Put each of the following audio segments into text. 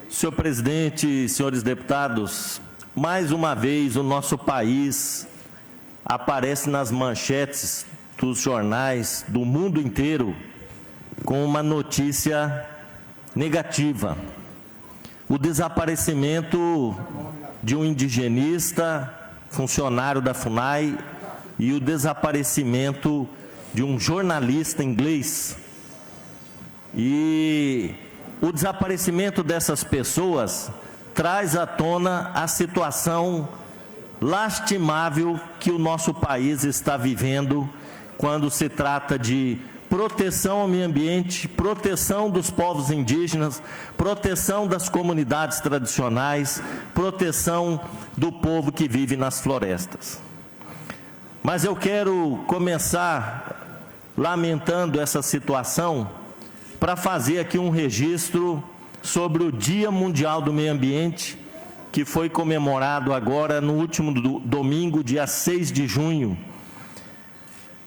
Senhor presidente, senhores deputados, mais uma vez o nosso país aparece nas manchetes dos jornais do mundo inteiro com uma notícia negativa. O desaparecimento de um indigenista, funcionário da FUNAI, e o desaparecimento de um jornalista inglês. E o desaparecimento dessas pessoas traz à tona a situação lastimável que o nosso país está vivendo quando se trata de proteção ao meio ambiente, proteção dos povos indígenas, proteção das comunidades tradicionais, proteção do povo que vive nas florestas. Mas eu quero começar lamentando essa situação para fazer aqui um registro sobre o Dia Mundial do Meio Ambiente, que foi comemorado agora no último domingo, dia 6 de junho.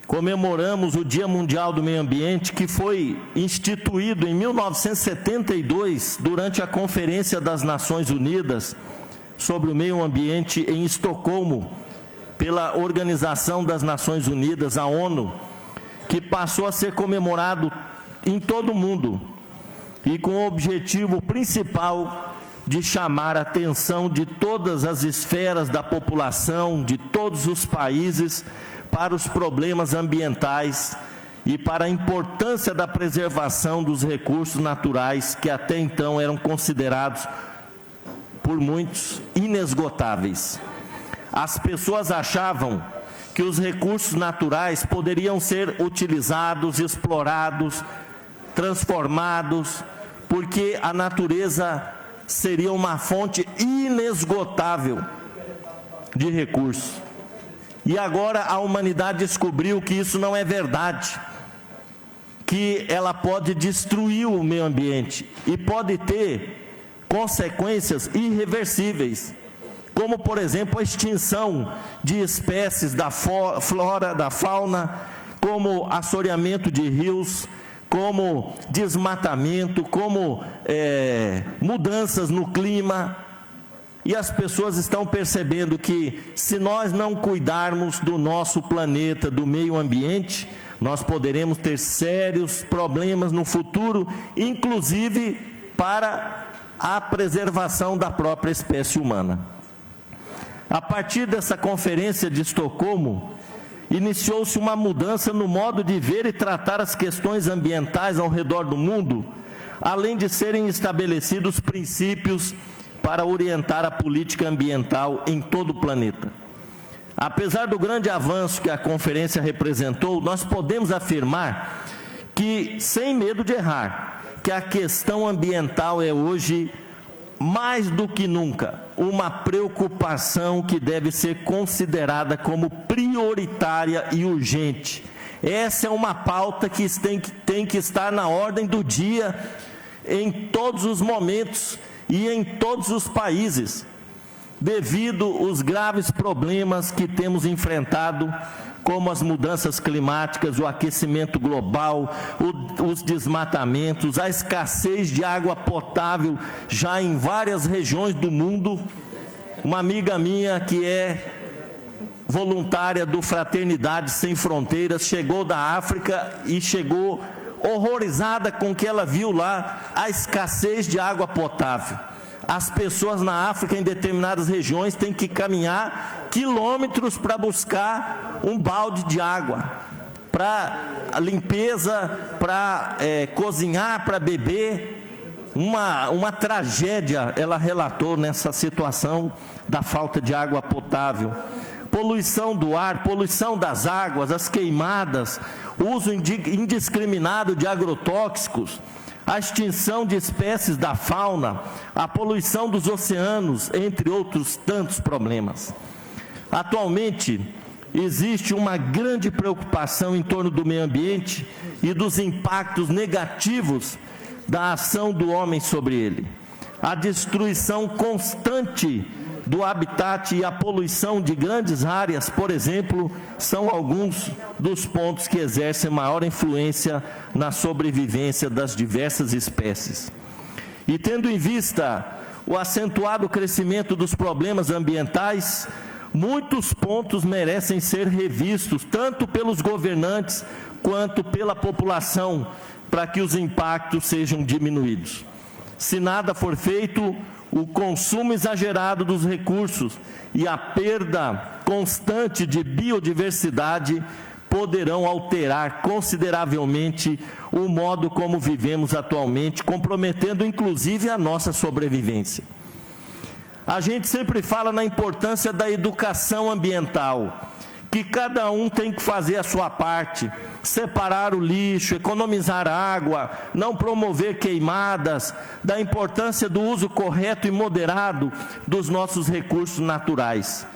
Comemoramos o Dia Mundial do Meio Ambiente, que foi instituído em 1972, durante a Conferência das Nações Unidas sobre o Meio Ambiente em Estocolmo, pela Organização das Nações Unidas, a ONU, que passou a ser comemorado em todo o mundo, e com o objetivo principal de chamar a atenção de todas as esferas da população, de todos os países, para os problemas ambientais e para a importância da preservação dos recursos naturais que até então eram considerados por muitos inesgotáveis. As pessoas achavam que os recursos naturais poderiam ser utilizados, explorados, transformados, porque a natureza seria uma fonte inesgotável de recursos. E agora a humanidade descobriu que isso não é verdade, que ela pode destruir o meio ambiente e pode ter consequências irreversíveis, como, por exemplo, a extinção de espécies da flora, da fauna, como assoreamento de rios, como desmatamento, como mudanças no clima. E as pessoas estão percebendo que, se nós não cuidarmos do nosso planeta, do meio ambiente, nós poderemos ter sérios problemas no futuro, inclusive para a preservação da própria espécie humana. A partir dessa conferência de Estocolmo, iniciou-se uma mudança no modo de ver e tratar as questões ambientais ao redor do mundo, além de serem estabelecidos princípios para orientar a política ambiental em todo o planeta. Apesar do grande avanço que a conferência representou, nós podemos afirmar que, sem medo de errar, que a questão ambiental é hoje, mais do que nunca, uma preocupação que deve ser considerada como prioritária e urgente. Essa é uma pauta que tem que estar na ordem do dia em todos os momentos e em todos os países, devido aos graves problemas que temos enfrentado, como as mudanças climáticas, o aquecimento global, os desmatamentos, a escassez de água potável já em várias regiões do mundo. Uma amiga minha que é voluntária do Fraternidade Sem Fronteiras chegou da África e chegou horrorizada com o que ela viu lá, a escassez de água potável. As pessoas na África, em determinadas regiões, têm que caminhar quilômetros para buscar um balde de água, para limpeza, para cozinhar, para beber. Uma tragédia ela relatou nessa situação da falta de água potável. Poluição do ar, poluição das águas, as queimadas, uso indiscriminado de agrotóxicos, a extinção de espécies da fauna, a poluição dos oceanos, entre outros tantos problemas. Atualmente, existe uma grande preocupação em torno do meio ambiente e dos impactos negativos da ação do homem sobre ele. A destruição constante do habitat e a poluição de grandes áreas, por exemplo, são alguns dos pontos que exercem maior influência na sobrevivência das diversas espécies. E tendo em vista o acentuado crescimento dos problemas ambientais, muitos pontos merecem ser revistos, tanto pelos governantes quanto pela população, para que os impactos sejam diminuídos. Se nada for feito, o consumo exagerado dos recursos e a perda constante de biodiversidade poderão alterar consideravelmente o modo como vivemos atualmente, comprometendo inclusive a nossa sobrevivência. A gente sempre fala na importância da educação ambiental, que cada um tem que fazer a sua parte, separar o lixo, economizar água, não promover queimadas, da importância do uso correto e moderado dos nossos recursos naturais.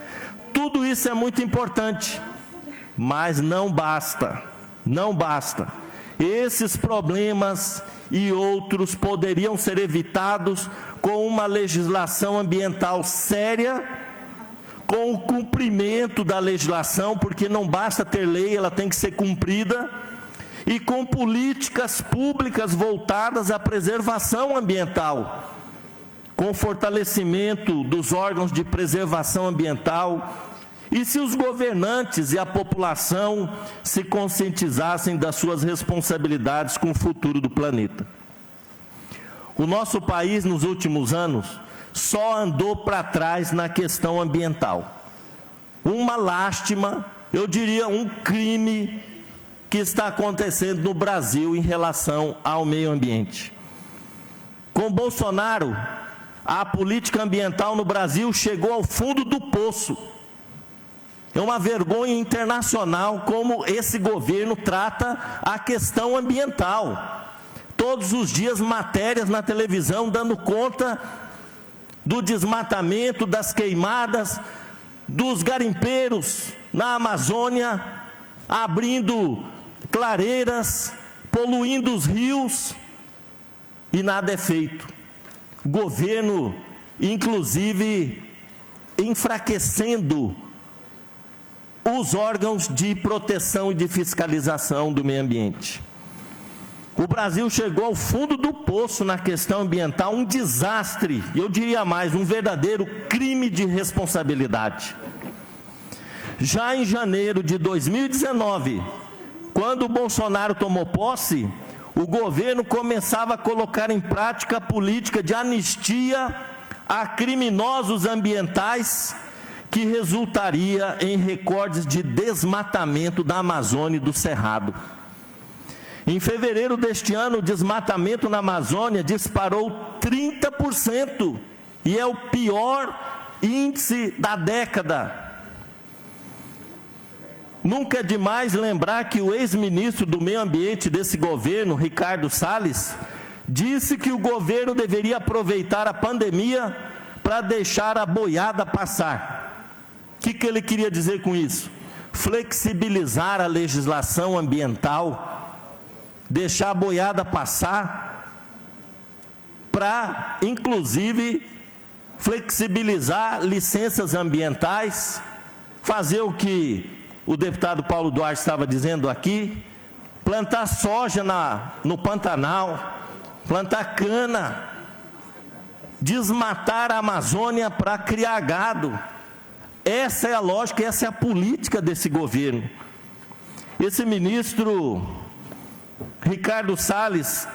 Tudo isso é muito importante, mas não basta, não basta. Esses problemas e outros poderiam ser evitados com uma legislação ambiental séria, com o cumprimento da legislação, porque não basta ter lei, ela tem que ser cumprida, e com políticas públicas voltadas à preservação ambiental, com fortalecimento dos órgãos de preservação ambiental. E se os governantes e a população se conscientizassem das suas responsabilidades com o futuro do planeta. O nosso país, nos últimos anos, só andou para trás na questão ambiental. Uma lástima, eu diria um crime que está acontecendo no Brasil em relação ao meio ambiente. Com Bolsonaro, a política ambiental no Brasil chegou ao fundo do poço. É uma vergonha internacional como esse governo trata a questão ambiental. Todos os dias matérias na televisão dando conta do desmatamento, das queimadas, dos garimpeiros na Amazônia, abrindo clareiras, poluindo os rios, e nada é feito. O governo, inclusive, enfraquecendo os órgãos de proteção e de fiscalização do meio ambiente. O Brasil chegou ao fundo do poço na questão ambiental, um desastre, eu diria mais, um verdadeiro crime de responsabilidade. Já em janeiro de 2019, quando o Bolsonaro tomou posse, o governo começava a colocar em prática a política de anistia a criminosos ambientais, que resultaria em recordes de desmatamento da Amazônia e do Cerrado. Em fevereiro deste ano, o desmatamento na Amazônia disparou 30%, e é o pior índice da década. Nunca é demais lembrar que o ex-ministro do Meio Ambiente desse governo, Ricardo Salles, disse que o governo deveria aproveitar a pandemia para deixar a boiada passar. O que ele queria dizer com isso? Flexibilizar a legislação ambiental, deixar a boiada passar, para, inclusive, flexibilizar licenças ambientais, fazer o que o deputado Paulo Duarte estava dizendo aqui, plantar soja no Pantanal, plantar cana, desmatar a Amazônia para criar gado. Essa é a lógica, essa é a política desse governo. Esse ministro Ricardo Salles,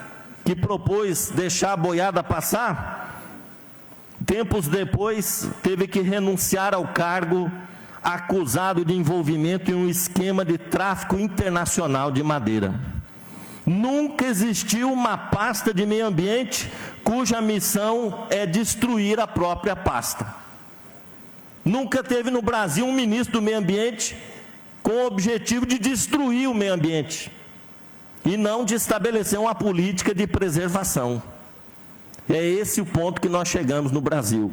que propôs deixar a boiada passar, tempos depois teve que renunciar ao cargo, acusado de envolvimento em um esquema de tráfico internacional de madeira. Nunca existiu uma pasta de meio ambiente cuja missão é destruir a própria pasta. Nunca teve no Brasil um ministro do meio ambiente com o objetivo de destruir o meio ambiente e não de estabelecer uma política de preservação. É esse o ponto que nós chegamos no Brasil.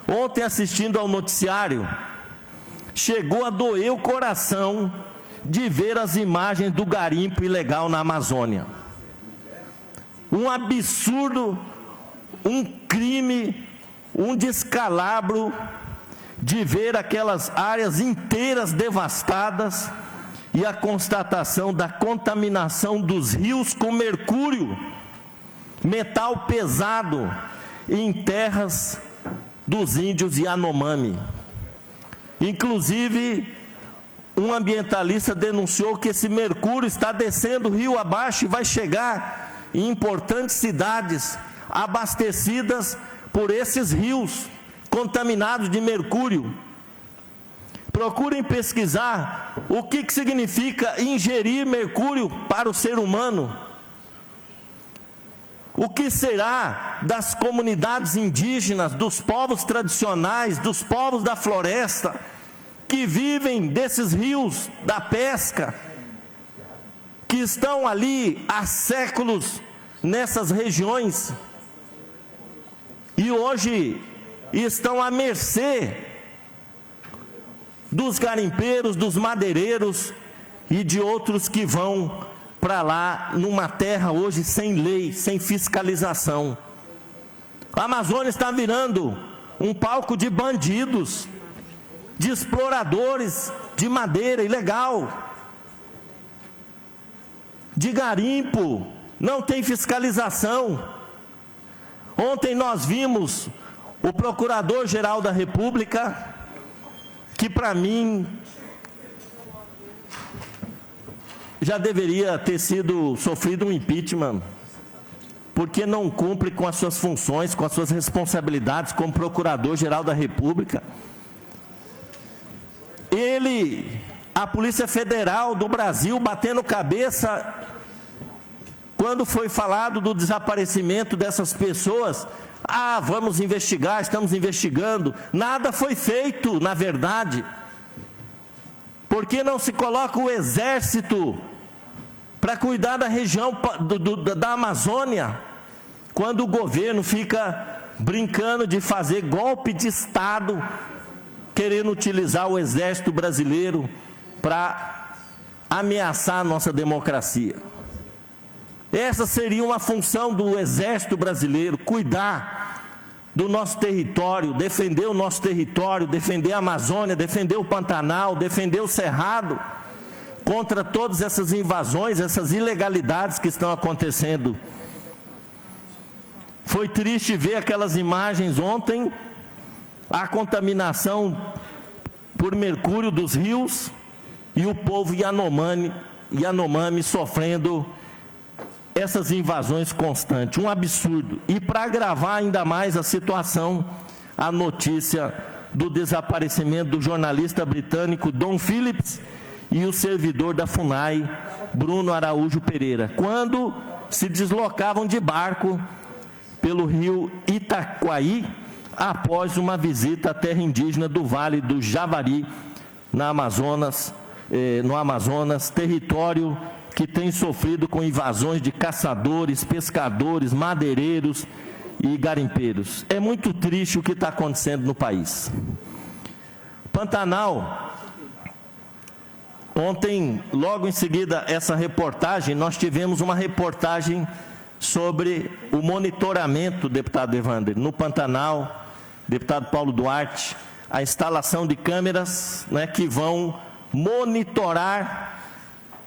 Ontem, assistindo ao noticiário, chegou a doer o coração de ver as imagens do garimpo ilegal na Amazônia. Um absurdo, um crime, um descalabro de ver aquelas áreas inteiras devastadas e a constatação da contaminação dos rios com mercúrio metal pesado em terras dos índios Yanomami. Inclusive, um ambientalista denunciou que esse mercúrio está descendo rio abaixo e vai chegar em importantes cidades abastecidas por esses rios contaminados de mercúrio. Procurem pesquisar o que significa ingerir mercúrio para o ser humano. O que será das comunidades indígenas, dos povos tradicionais, dos povos da floresta, que vivem desses rios da pesca, que estão ali há séculos nessas regiões e hoje estão à mercê dos garimpeiros, dos madeireiros e de outros que vão para lá, numa terra hoje sem lei, sem fiscalização. A Amazônia está virando um palco de bandidos, de exploradores de madeira ilegal, de garimpo, não tem fiscalização. Ontem nós vimos o Procurador-Geral da República, que para mim já deveria ter sofrido um impeachment, porque não cumpre com as suas funções, com as suas responsabilidades como Procurador-Geral da República. A Polícia Federal do Brasil batendo cabeça quando foi falado do desaparecimento dessas pessoas. Vamos investigar, estamos investigando. Nada foi feito, na verdade. Por que não se coloca o Exército para cuidar da região da Amazônia, quando o governo fica brincando de fazer golpe de Estado, querendo utilizar o Exército brasileiro para ameaçar a nossa democracia? Essa seria uma função do Exército brasileiro, cuidar do nosso território, defender o nosso território, defender a Amazônia, defender o Pantanal, defender o Cerrado, contra todas essas invasões, essas ilegalidades que estão acontecendo. Foi triste ver aquelas imagens ontem, a contaminação por mercúrio dos rios e o povo Yanomami sofrendo essas invasões constantes, um absurdo. E para agravar ainda mais a situação, a notícia do desaparecimento do jornalista britânico Dom Phillips e o servidor da FUNAI, Bruno Araújo Pereira, quando se deslocavam de barco pelo rio Itaquaí, após uma visita à terra indígena do Vale do Javari, no Amazonas, território que tem sofrido com invasões de caçadores, pescadores, madeireiros e garimpeiros. É muito triste o que está acontecendo no país. Pantanal, ontem, logo em seguida essa reportagem, nós tivemos uma reportagem sobre o monitoramento, deputado Evander, no Pantanal, deputado Paulo Duarte, a instalação de câmeras, que vão monitorar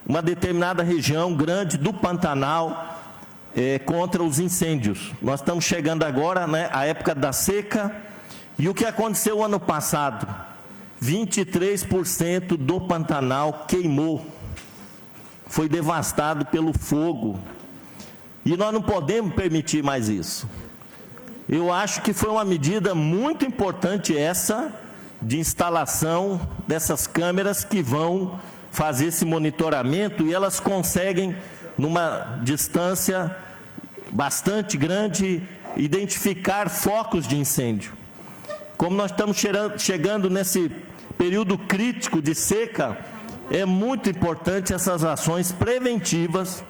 uma determinada região grande do Pantanal contra os incêndios. Nós estamos chegando agora, à época da seca, e o que aconteceu ano passado? 23% do Pantanal queimou, foi devastado pelo fogo, e nós não podemos permitir mais isso. Eu acho que foi uma medida muito importante essa, de instalação dessas câmeras que vão fazer esse monitoramento, e elas conseguem, numa distância bastante grande, identificar focos de incêndio. Como nós estamos chegando nesse período crítico de seca, é muito importante essas ações preventivas,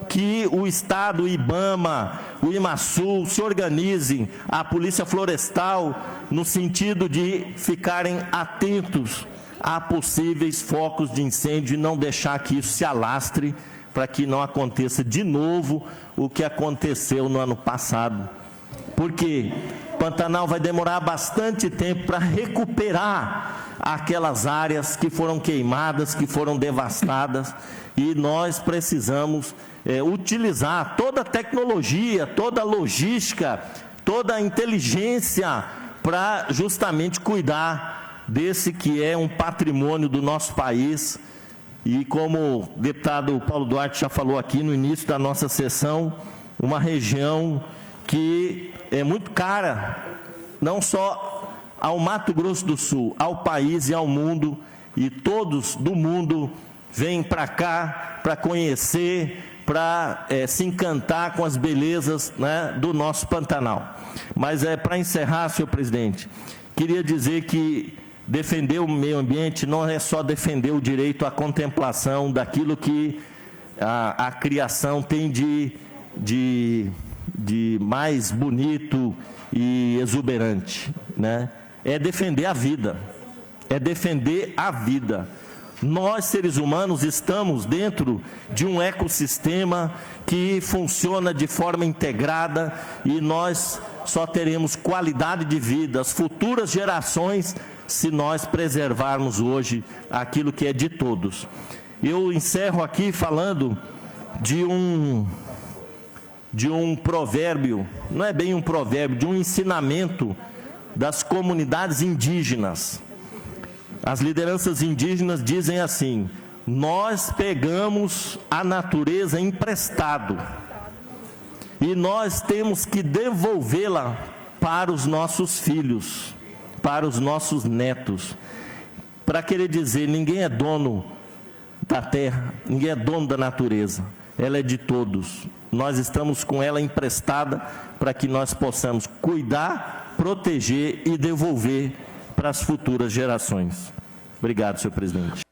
que o Estado, o IBAMA, o IMASUL se organizem, a Polícia Florestal, no sentido de ficarem atentos a possíveis focos de incêndio e não deixar que isso se alastre, para que não aconteça de novo o que aconteceu no ano passado. Porque Pantanal vai demorar bastante tempo para recuperar aquelas áreas que foram queimadas, que foram devastadas, e nós precisamos utilizar toda a tecnologia, toda a logística, toda a inteligência para justamente cuidar desse que é um patrimônio do nosso país. E como o deputado Paulo Duarte já falou aqui no início da nossa sessão, uma região que é muito cara, não só ao Mato Grosso do Sul, ao país e ao mundo, e todos do mundo vêm para cá para conhecer, para se encantar com as belezas, né, do nosso Pantanal. Mas para encerrar, senhor presidente, queria dizer que defender o meio ambiente não é só defender o direito à contemplação daquilo que a criação tem de mais bonito e exuberante, né? É defender a vida, é defender a vida. Nós, seres humanos, estamos dentro de um ecossistema que funciona de forma integrada e nós só teremos qualidade de vida, as futuras gerações, se nós preservarmos hoje aquilo que é de todos. Eu encerro aqui falando de um provérbio, não é bem um provérbio, de um ensinamento das comunidades indígenas. As lideranças indígenas dizem assim: nós pegamos a natureza emprestado e nós temos que devolvê-la para os nossos filhos, para os nossos netos. Para querer dizer, ninguém é dono da terra, ninguém é dono da natureza, ela é de todos. Nós estamos com ela emprestada para que nós possamos cuidar, proteger e devolver para as futuras gerações. Obrigado, senhor presidente.